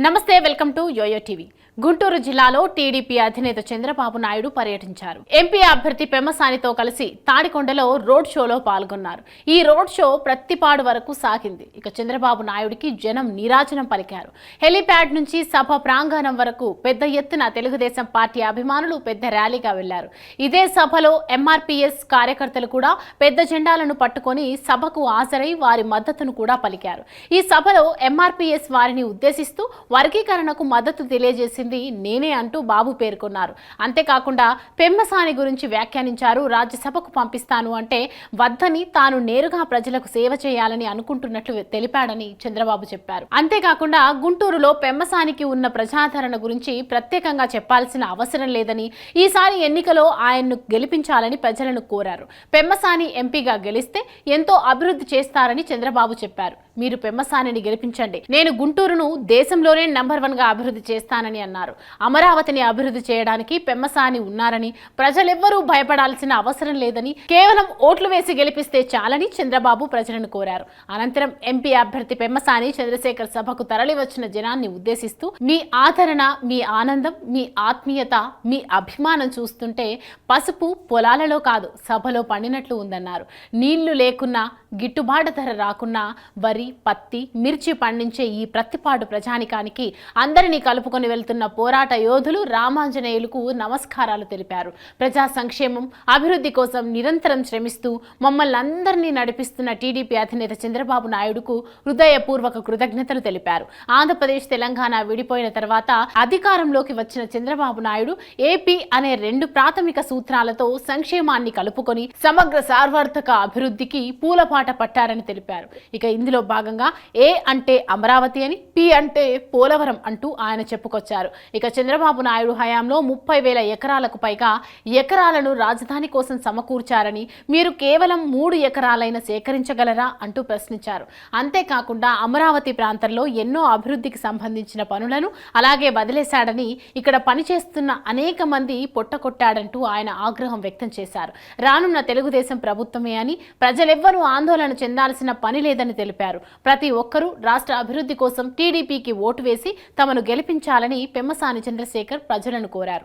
నమస్తే, welcome to yoyo TV. గుంటూరు జిల్లాలో టీడీపీ అధినేత చంద్రబాబు నాయుడు పర్యటించారు. ఎంపీ అభ్యర్థి పెమ్మసానితో కలిసి తాడికొండలో రోడ్ షోలో పాల్గొన్నారు. ఈ రోడ్ షో ప్రత్తిపాడు వరకు సాగింది. ఇక చంద్రబాబు నాయుడికి జనం నీరాజనం పలికారు. హెలీప్యాడ్ నుంచి సభ ప్రాంగణం వరకు పెద్ద ఎత్తున తెలుగుదేశం పార్టీ అభిమానులు పెద్ద ర్యాలీగా వెళ్లారు. ఇదే సభలో ఎంఆర్పీఎస్ కార్యకర్తలు కూడా పెద్ద జెండాలను పట్టుకొని సభకు హాజరై వారి మద్దతును కూడా పలికారు. ఈ సభలో ఎంఆర్పీఎస్ వారిని ఉద్దేశిస్తూ వర్గీకరణకు మద్దతు తెలియజేసింది నేనే అంటూ బాబు పేర్కొన్నారు. అంతేకాకుండా పెమ్మసాని గురించి వ్యాఖ్యానించారు. రాజ్యసభకు పంపిస్తాను అంటే వద్దని తాను నేరుగా ప్రజలకు సేవ చేయాలని అనుకుంటున్నట్లు తెలిపాడని చంద్రబాబు చెప్పారు. అంతేకాకుండా గుంటూరులో పెమ్మసానికి ఉన్న ప్రజాదరణ గురించి ప్రత్యేకంగా చెప్పాల్సిన అవసరం లేదని, ఈసారి ఎన్నికలో ఆయన్ను గెలిపించాలని ప్రజలను కోరారు. పెమ్మసాని ఎంపీగా గెలిస్తే ఎంతో అభివృద్ధి చేస్తారని చంద్రబాబు చెప్పారు. మీరు పెమ్మసానిని గెలిపించండి, నేను గుంటూరును దేశంలోనే నంబర్ 1 గా అభివృద్ధి చేస్తానని అన్నారు. అమరావతిని అభివృద్ధి చేయడానికి పెమ్మసాని ఉన్నారని, ప్రజలెవ్వరూ భయపడాల్సిన అవసరం లేదని, కేవలం ఓట్లు వేసి గెలిపిస్తే చాలని చంద్రబాబు ప్రజలను కోరారు. అనంతరం ఎంపీ అభ్యర్థి పెమ్మసాని చంద్రశేఖర్ సభకు తరలి వచ్చిన జనాన్ని ఉద్దేశిస్తూ మీ ఆదరణ, మీ ఆనందం, మీ ఆత్మీయత, మీ అభిమానం చూస్తుంటే పసుపు పొలాలలో కాదు సభలో పండినట్లు ఉందన్నారు. నీళ్లు లేకున్నా, గిట్టుబాటు ధర రాకున్నా వరి, పత్తి, మిర్చి పండించే ఈ ప్రత్తిపాడు ప్రజానికానికి అందరినీ కలుపుకొని వెళ్తున్న పోరాట యోధులు రామాంజనేయులకు నమస్కారాలు తెలిపారు. ప్రజా సంక్షేమం, అభివృద్ధి కోసం నిరంతరం శ్రమిస్తూ మమ్మల్ని అందరినీ నడిపిస్తున్న టీడీపీ అధినేత చంద్రబాబు నాయుడుకు హృదయపూర్వక కృతజ్ఞతలు తెలిపారు. ఆంధ్రప్రదేశ్, తెలంగాణ విడిపోయిన తర్వాత అధికారంలోకి వచ్చిన చంద్రబాబు నాయుడు ఏపీ అనే 2 ప్రాథమిక సూత్రాలతో సంక్షేమాన్ని కలుపుకొని సమగ్ర సార్వత్రిక అభివృద్ధికి పూలపాట పట్టారని తెలిపారు. ఇక ఇందులో భాగంగా ఏ అంటే అమరావతి అని, పి అంటే పోలవరం అంటూ ఆయన చెప్పుకొచ్చారు. ఇక చంద్రబాబు నాయుడు హయాంలో 30,000 ఎకరాలకు పైగా ఎకరాలను రాజధాని కోసం సమకూర్చారని, మీరు కేవలం 3 ఎకరాలైన సేకరించగలరా అంటూ ప్రశ్నించారు. అంతేకాకుండా అమరావతి ప్రాంతంలో ఎన్నో అభివృద్ధికి సంబంధించిన పనులను అలాగే వదిలేశాడని, ఇక్కడ పనిచేస్తున్న అనేక మంది పొట్టకొట్టాడంటూ ఆయన ఆగ్రహం వ్యక్తం చేశారు. రానున్న తెలుగుదేశం ప్రభుత్వమే అని, ప్రజలెవ్వరూ ఆందోళన చెందాల్సిన పని లేదని తెలిపారు. ప్రతి ఒక్కరూ రాష్ట్ర అభివృద్ధి కోసం టీడీపీకి ఓటు వేసి తమను గెలిపించాలని పెమ్మసాని చంద్రశేఖర్ ప్రజలను కోరారు.